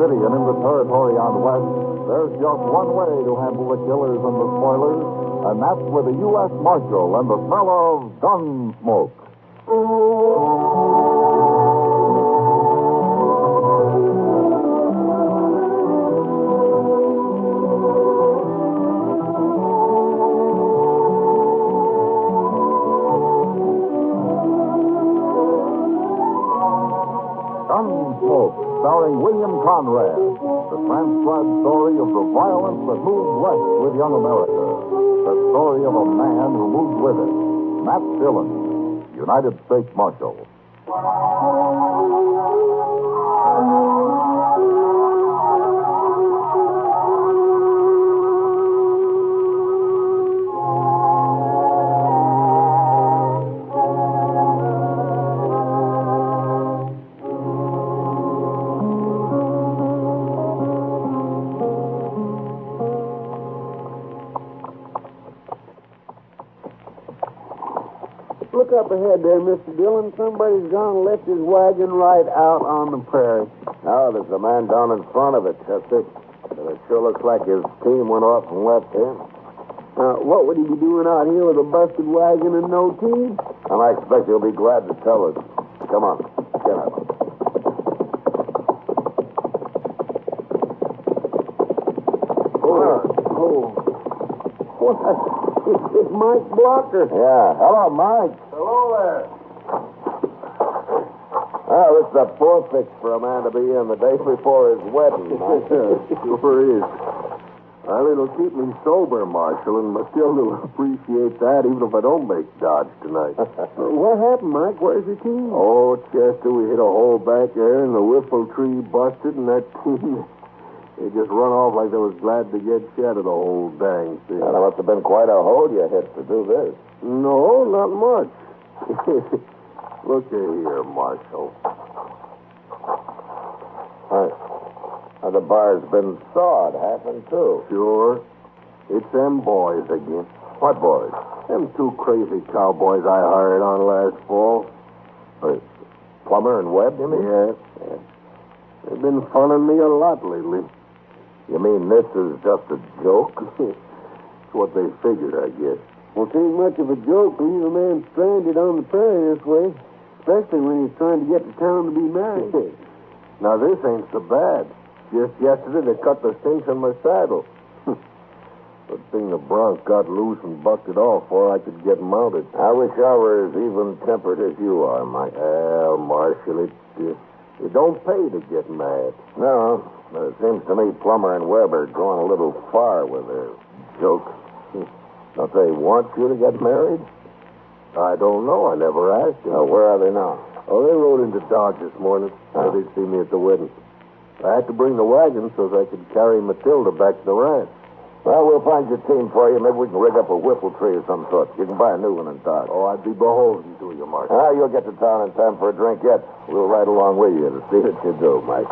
city and in the territory on West, there's just one way to handle the killers and the spoilers, and that's with the U.S. Marshal and the smell of Gunsmoke. Gunsmoke, starring William Conrad, the transcribed story of the violence that moved west with young America. The story of a man who moved with it. Matt Dillon, United States Marshal. Look up ahead there, Mr. Dillon. Somebody's gone and left his wagon right out on the prairie. Oh, there's a man down in front of it, Chester. But it sure looks like his team went off and left him. What would he be doing out here with a busted wagon and no team? And I expect he'll be glad to tell us. Come on, get up. It's Mike Blocker. Yeah. Hello, Mike. Hello there. Well, this is a poor fix for a man to be in the day before his wedding, Mike. Sure is. Well, it'll keep me sober, Marshal, and Matilda will appreciate that even if I don't make Dodge tonight. What happened, Mike? Where's your team? Oh, Chester, we hit a hole back there, and the whiffle tree busted, and that team... They just run off like they was glad to get shed of the whole dang thing. Well, it must have been quite a hole you hit to do this. No, not much. Look here, Marshal. The bar's been sawed half in two. Sure. It's them boys again. What boys? Them two crazy cowboys I hired on last fall. Plummer and Webb, you mean? Yeah. They've been funning me a lot lately. You mean this is just a joke? It's what they figured, I guess. Well, it ain't much of a joke to leave a man stranded on the prairie this way, especially when he's trying to get to town to be married. Now, this ain't so bad. Just yesterday, they cut the cinch on my saddle. Good thing the bronc got loose and bucked off before I could get mounted. I wish I were as even-tempered as you are, Mike. Well, Marshal, it don't pay to get mad. No, but it seems to me Plummer and Webb are going a little far with their jokes. Don't they want you to get married? I don't know. I never asked them. Where are they now? Oh, they rode into Dodge this morning. They'd see me at the wedding. I had to bring the wagon so that I could carry Matilda back to the ranch. Well, we'll find your team for you. Maybe we can rig up a whiffle tree of some sort. You can buy a new one in Dodge. Oh, I'd be beholden to you, Mark. You'll get to town in time for a drink yet. We'll ride along with you to see what you do, Mike.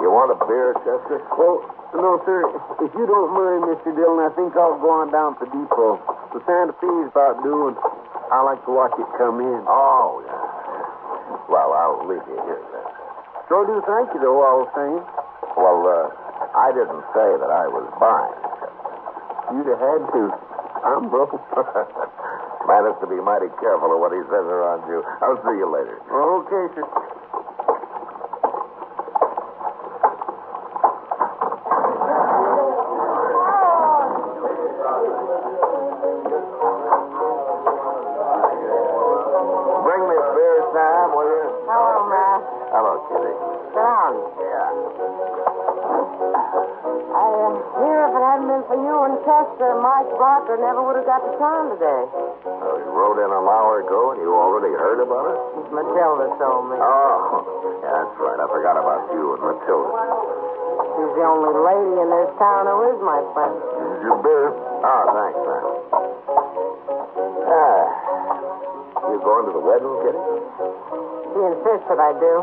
You want a beer, Chester? Well, no, sir. If you don't mind, Mr. Dillon, I think I'll go on down to the depot. The Santa Fe's about due, and I like to watch it come in. Oh, yeah. Well, I'll leave you here then. Sure do thank you, though, all the same. Well, I didn't say that I was buying. You'd have had to. I'm broke. Man has to be mighty careful of what he says around you. I'll see you later. Okay, sir. Mike Blocker never would have got to town today. He rode in an hour ago, and you already heard about it? Matilda told me. Oh, yeah, that's right. I forgot about you and Matilda. She's the only lady in this town who is my friend. Here's your beer. Oh, thanks, man. You going to the wedding, Kitty? She insists that I do.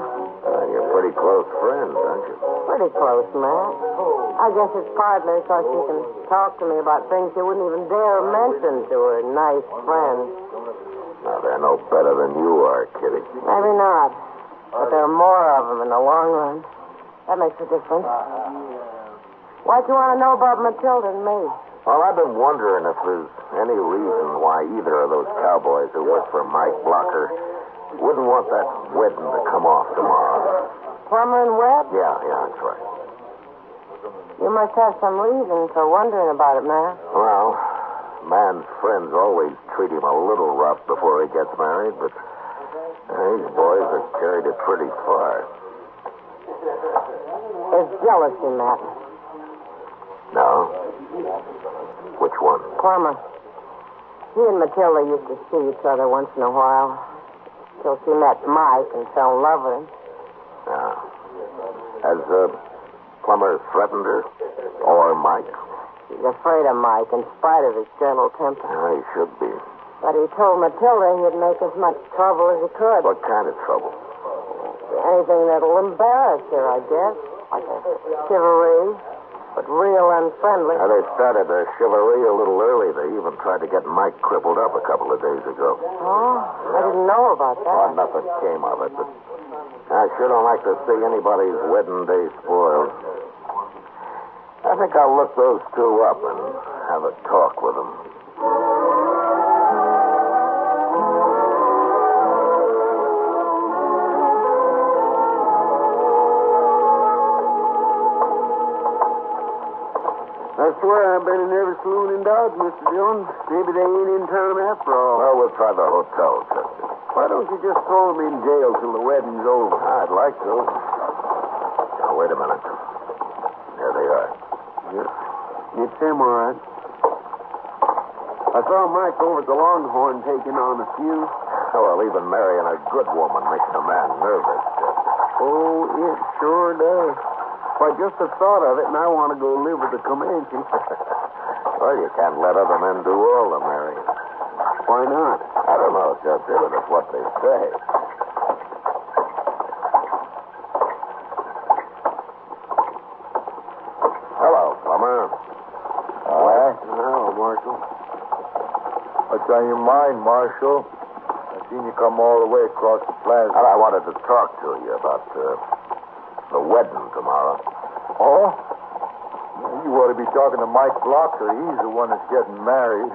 You're pretty close friends, aren't you? Pretty close, Matt. I guess it's partly so she can talk to me about things she wouldn't even dare mention to her nice friends. Now, they're no better than you are, Kitty. Maybe not. But there are more of them in the long run. That makes a difference. Why'd you want to know about Matilda and me? Well, I've been wondering if there's any reason why either of those cowboys who work for Mike Blocker wouldn't want that wedding to come off tomorrow. Plummer and Webb? Yeah, that's right. You must have some reason for wondering about it, Matt. Well, man's friends always treat him a little rough before he gets married, but these boys have carried it pretty far. It's jealousy, Matt. No? Which one? Plummer. He and Matilda used to see each other once in a while. Till she met Mike and fell in love with him. Yeah. Has Plummer threatened her? Or Mike? He's afraid of Mike in spite of his gentle temper. Yeah, he should be. But he told Matilda he'd make as much trouble as he could. What kind of trouble? Anything that'll embarrass her, I guess. Like a chivalry, but real unfriendly. Now, they started their chivalry a little early. They even tried to get Mike crippled up a couple of days ago. Oh, I didn't know about that. Well, nothing came of it, but I sure don't like to see anybody's wedding day spoiled. I think I'll look those two up and have a talk with them. I swear I've been in every saloon in Dodge, Mr. Dillon. Maybe they ain't in town after all. Well, we'll try the hotel, Chester. Why don't you just throw them in jail till the wedding's over? I'd like to. Now, wait a minute. There they are. Yeah. It's them, all right. I saw Mike over at the Longhorn taking on a few. Well, even marrying a good woman makes a man nervous, Chester. Oh, it sure does. Why, just the thought of it, and I want to go live with the Comanche. Well, you can't let other men do all the marrying. Why not? I don't know, Chester, but it's what they say. Hello, Plummer. Hello, Marshal. What's on your mind, Marshal? I seen you come all the way across the plaza. Well, I wanted to talk to you about the wedding tomorrow. Oh? You ought to be talking to Mike Blocker. He's the one that's getting married.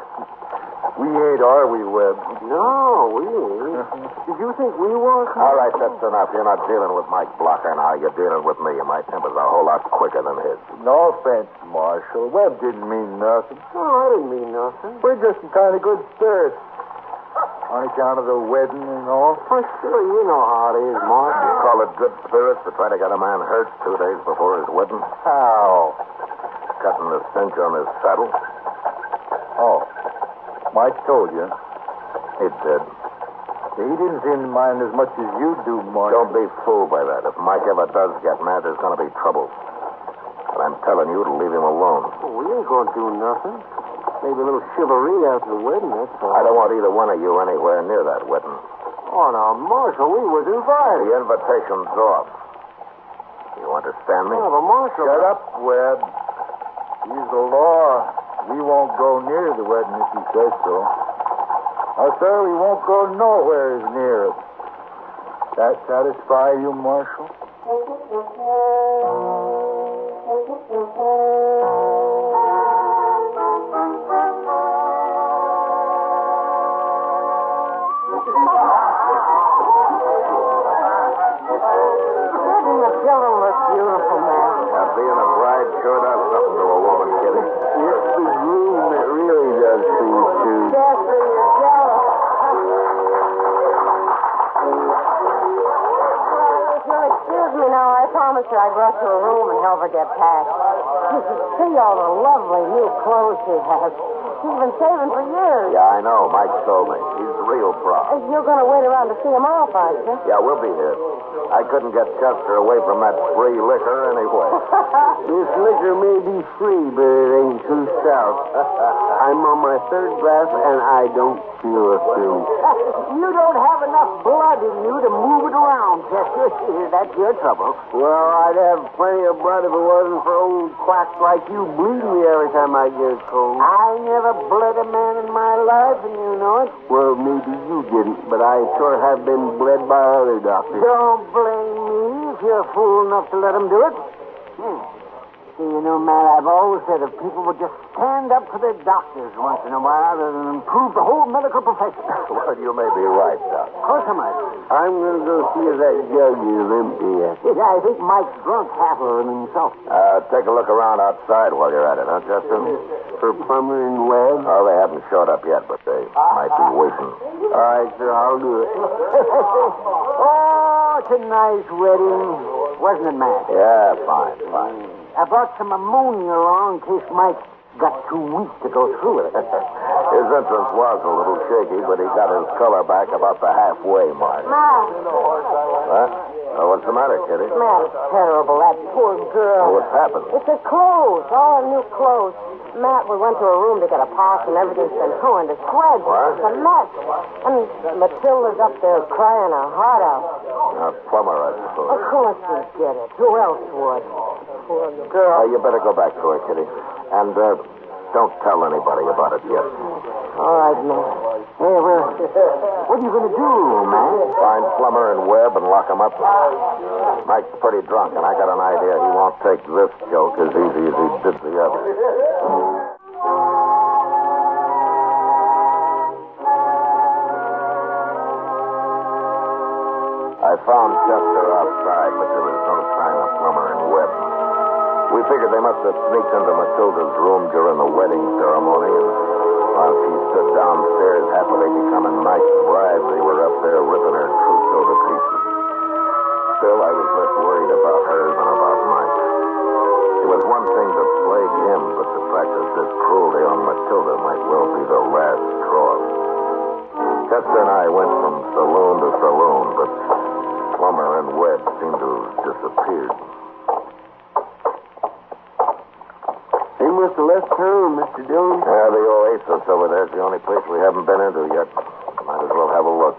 We ain't, are we, Webb? No, we ain't. Did you think we were? All right, that's enough. You're not dealing with Mike Blocker now. You're dealing with me, and my temper's a whole lot quicker than his. No offense, Marshal. Webb didn't mean nothing. No, I didn't mean nothing. We're just in kind of good spirits. On account of the wedding and all. For sure, you know how it is, Marshal. You call it good spirits to try to get a man hurt 2 days before his wedding? How? Cutting the cinch on his saddle? Oh. Mike told you. He did. He didn't seem to mind as much as you do, Marshal. Don't be fooled by that. If Mike ever does get mad, there's going to be trouble. And I'm telling you to leave him alone. Oh, we ain't going to do nothing. Maybe a little chivalry after the wedding, that's all. I don't want either one of you anywhere near that wedding. Oh, now, Marshal, we was invited. The invitation's off. You understand me? Yeah, but Marshal... Shut up, Webb. He's the law. We won't go near the wedding if he says so. Oh, sir, we won't go nowhere near it. That satisfy you, Marshal? Beautiful, man. Being a bride sure does something to a woman, Kitty. It's the groom that really does things, too. Chester, you're jealous. If you'll excuse me now, I promised her I'd rush to her room and help her get packed. You should see all the lovely new clothes she has. She's been saving for years. Yeah, I know. Mike told me. He's real proud. You're going to wait around to see him off, aren't you? Yeah, we'll be here. I couldn't get Chester away from that free liquor anyway. This liquor may be free, but it ain't too stout. I'm on my third glass, and I don't feel a thing. You don't have enough blood in you to move it around, Chester. That's your trouble. Well, I'd have plenty of blood if it wasn't for old quacks like you bleeding me every time I get cold. I never bled a man in my life, and you know it. Well, maybe you didn't, but I sure have been bled by other doctors. Don't blame me if you're fool enough to let him do it. See, you know, Matt, I've always said if people would just stand up to their doctors once in a while, it'll improve the whole medical profession. Well, you may be right, Doc. Of course I might. I'm going to go see if that jug is empty yet. Yeah, I think Mike's drunk half of it himself. Take a look around outside while you're at it, huh, Justin? For Plummer and Webb? Oh, they haven't showed up yet, but they might be waiting. All right, sir, I'll do it. Oh, it's a nice wedding. Wasn't it, Matt? Yeah, fine. I brought some ammonia along in case Mike got too weak to go through it. His entrance was a little shaky, but he got his color back about the halfway mark. Matt. Huh? Oh, what's the matter, Kitty? Matt, it's terrible. That poor girl. Oh, what's happened? It's her clothes. All her new clothes. Matt, we went to her room to get a pack, and everything's been torn to shreds. What? It's a mess. And Matilda's up there crying her heart out. Plummer, I suppose. Of course we did it. Who else would? Poor girl. You better go back to her, Kitty. And don't tell anybody about it yet. All right, Matt. Hey, well, what are you going to do, man? Find Plummer and Webb and lock them up. Mike's pretty drunk, and I got an idea he won't take this joke as easy as he did the other. I found Chester outside, but there was no sign of Plummer and Webb. We figured they must have sneaked into Matilda's room during the wedding ceremony, and while she stood downstairs happily becoming Mike's bride, they were up there ripping her trousseau to pieces. Still, I was less worried about her than about Mike. It was one thing to plague him, but to practice this cruelty on Matilda might well be the last straw. Chester and I went from saloon to saloon, but Plummer and Webb seemed to have disappeared. They must have left town, Mr. Dillon. Yeah, the Oasis over there's the only place we haven't been into yet. Might as well have a look.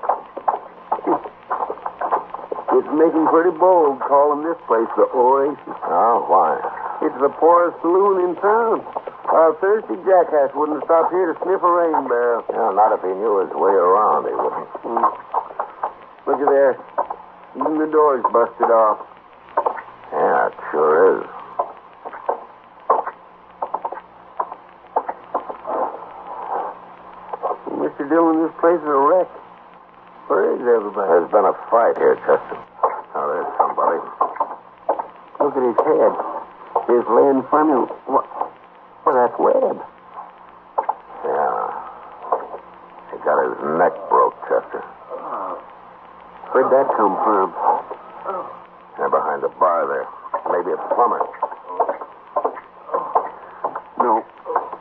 It's making pretty bold calling this place the Oasis. Oh, why? It's the poorest saloon in town. A thirsty jackass wouldn't stop here to sniff a rain barrel. Yeah, not if he knew his way around, he wouldn't. Look at there. Even the door's busted off. Yeah, it sure is. Mr. Dillon, this place is a wreck. Where is everybody? There's been a fight here, Chester. Oh, there's somebody. Look at his head. He's laying funny. What? Well, that's Webb. Yeah. He got his neck broke, Chester. Where'd that come from? They're behind the bar there. Maybe it's Plummer. No,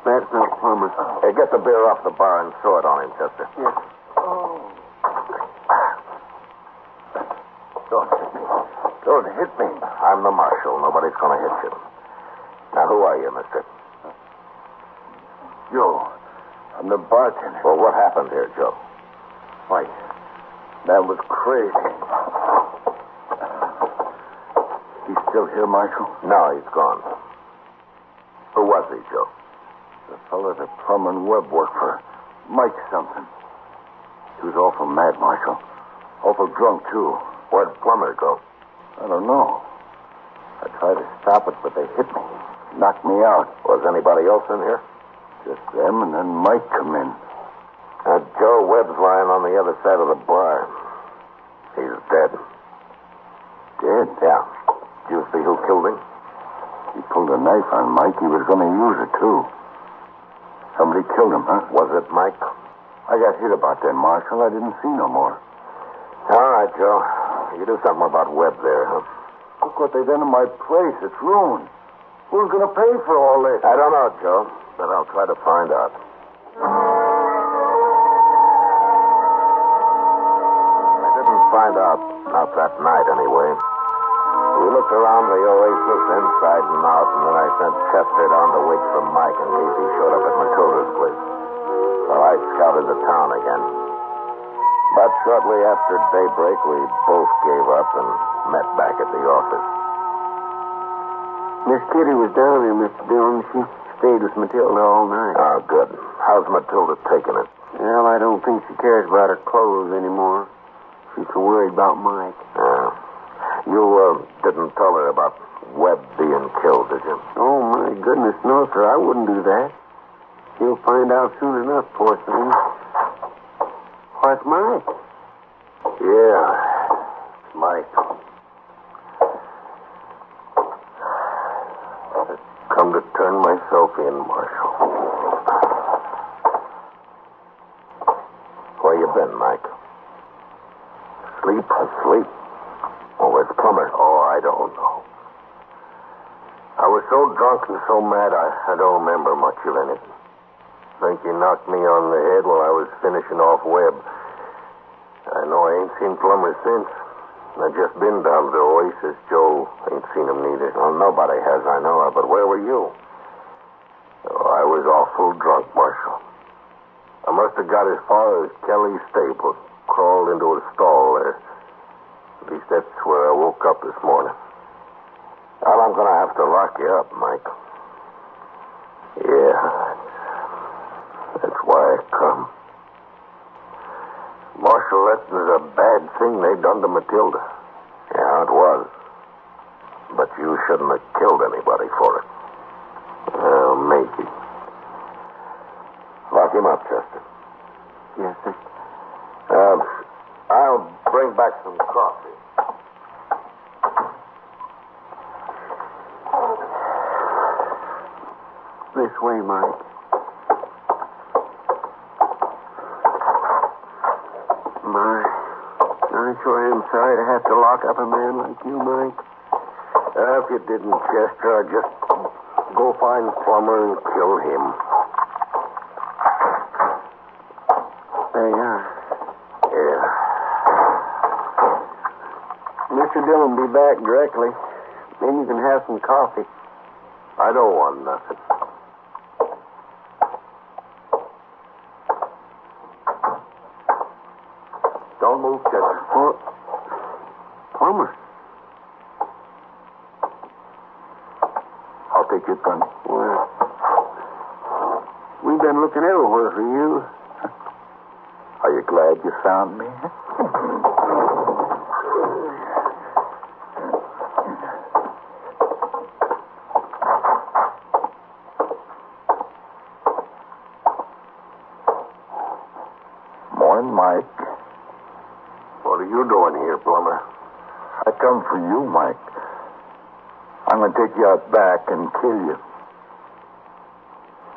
that's not Plummer. Hey, get the beer off the bar and throw it on him, Chester. Yes. Don't hit me. I'm the marshal. Nobody's going to hit you. Now, who are you, mister? Joe. I'm the bartender. Well, what happened here, Joe? Fight. That was crazy. He's still here, Marshal? No, he's gone. Who was he, Joe? The fellow that Plummer and Webb worked for. Mike something. He was awful mad, Marshal. Awful drunk, too. Where'd Plummer go? I don't know. I tried to stop it, but they hit me. Knocked me out. Was anybody else in here? Just them, and then Mike come in. Joe Webb's lying on the other side of the bar. He's dead. Dead? Yeah. Did you see who killed him? He pulled a knife on Mike. He was going to use it, too. Somebody killed him, huh? Was it Mike? I got hit about that, Marshal. I didn't see no more. All right, Joe. You do something about Webb there, huh? Look what they done to my place. It's ruined. Who's going to pay for all this? I don't know, Joe, but I'll try to find out. I didn't find out, not that night anyway. We looked around the oasis inside and out, and then I sent Chester down to wait for Mike in case he showed up at Matilda's place. Well, I scouted the town again. But shortly after daybreak, we both gave up and met back at the office. Miss Kitty was down here, Mr. Dillon. She stayed with Matilda all night. Oh, good. How's Matilda taking it? Well, I don't think she cares about her clothes anymore. She's so worried about Mike. You didn't tell her about Webb being killed, did you? Oh, my goodness, no, sir. I wouldn't do that. She'll find out soon enough, poor thing. What's Mike? Yeah, Mike. I've come to turn myself in, Marshal. Where you been, Mike? Asleep? Oh, where's Plummer? Oh, I don't know. I was so drunk and so mad, I don't remember much of anything. Think he knocked me on the head while I was finishing off Webb. I know I ain't seen Plummer since. I just been down to the oasis. Joe ain't seen him neither. Well, nobody has, I know of, but where were you? Oh, I was awful drunk, Marshal. I must have got as far as Kelly's stable. Crawled into a stall there. At least that's where I woke up this morning. Well, I'm going to have to lock you up, Mike. Yeah, that's why I come. Marshal, that was a bad thing they done to Matilda. Yeah, it was. But you shouldn't have killed anybody for it. Well, maybe. Lock him up, Chester. Yes, sir. I'll bring back some coffee. This way, Mike. I sure am sorry to have to lock up a man like you, Mike. If you didn't, Chester, I'd just go find Plummer and kill him. There you are. Yeah. Mr. Dillon will be back directly. Then you can have some coffee. I don't want nothing. Don't move, Chester. Plummer. I'll take your gun. Well, we've been looking everywhere for you. Are you glad you found me? Morning, Mike. What are you doing here, Plummer? I come for you, Mike. I'm going to take you out back and kill you.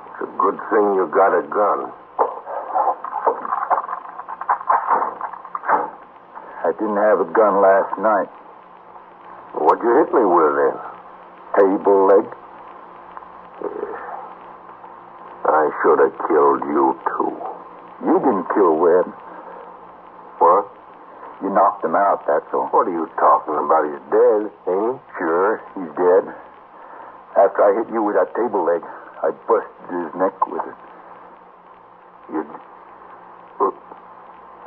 It's a good thing you got a gun. I didn't have a gun last night. What'd you hit me with then? Table leg. I should have killed you, too. You didn't kill Webb. What? You knocked him out, that's all. What are you talking about? He's dead, ain't he? Sure, he's dead. After I hit you with that table leg, I busted his neck with it.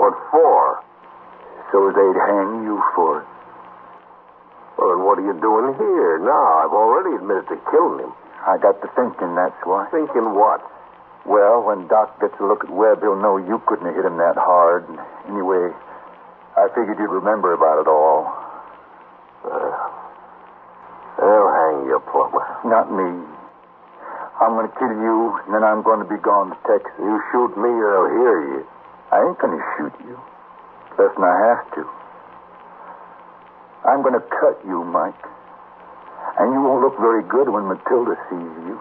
What for? So they'd hang you for it. Well, then what are you doing here now? I've already admitted to killing him. I got to thinking, that's why. Thinking what? Well, when Doc gets a look at Webb, he'll know you couldn't have hit him that hard. Anyway, I figured you'd remember about it all. They'll hang you, Plummer. Not me. I'm going to kill you, and then I'm going to be gone to Texas. You shoot me, I'll hear you. I ain't going to shoot you. Less than I have to. I'm going to cut you, Mike. And you won't look very good when Matilda sees you.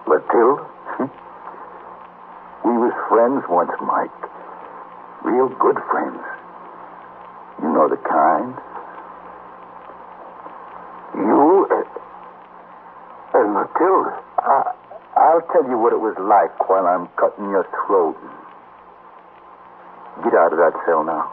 Matilda? We was friends once, Mike. Real good friends. You know the kind. You and Matilda. I'll tell you what it was like while I'm cutting your throat. Get out of that cell now.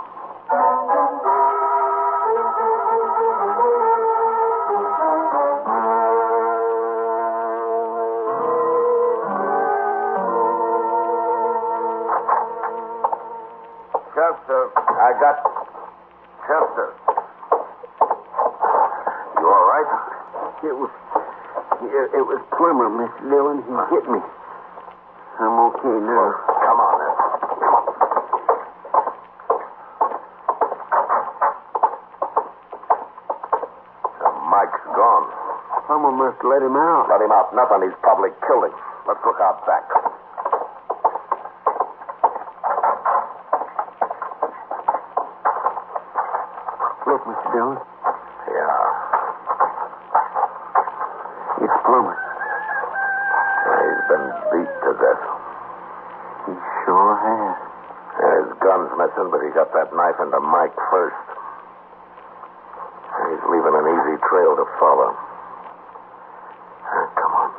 Chester, I got Chester. You all right? It was Plummer, Mr. Dillon. He hit me. I'm okay now. Come on, then. Come on. Mike's gone. Plummer must let him out. Let him out. Nothing. He's probably killed him. Let's look out back. Look, Mr. Dillon. Yeah. It's Plummer. He's been beat to death. He sure has. His gun's missing, but he got that knife into Mike first. He's leaving an easy trail to follow. Come on.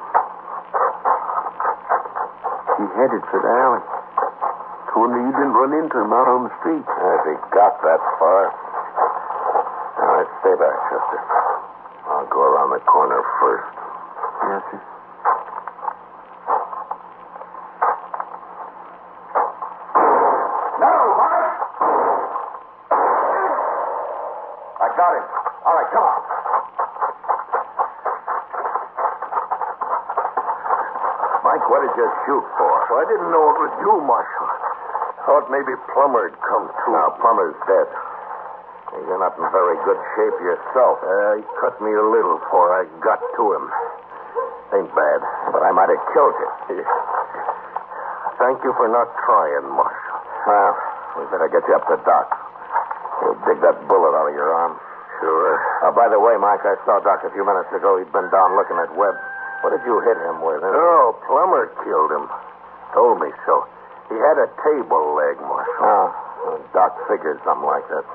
He headed for the alley. Wonder you didn't run into him out on the street. If he got that far. All right, stay back, Chester. I'll go around the corner first. Yes, sir. No, Mike! I got him. All right, come on. Mike, what did you shoot for? I didn't know it was you, Marshal. Thought maybe Plummer had come through. Now, Plummer's dead. You're not in very good shape yourself. He cut me a little before I got to him. Ain't bad, but I might have killed you. Thank you for not trying, Marshal. Well, we better get you up to Doc. He'll dig that bullet out of your arm. Sure. By the way, Mike, I saw Doc a few minutes ago. He'd been down looking at Webb. What did you hit him with? Oh, Plummer killed him. Told me so. He had a table leg, Marshal. Doc figured something like that.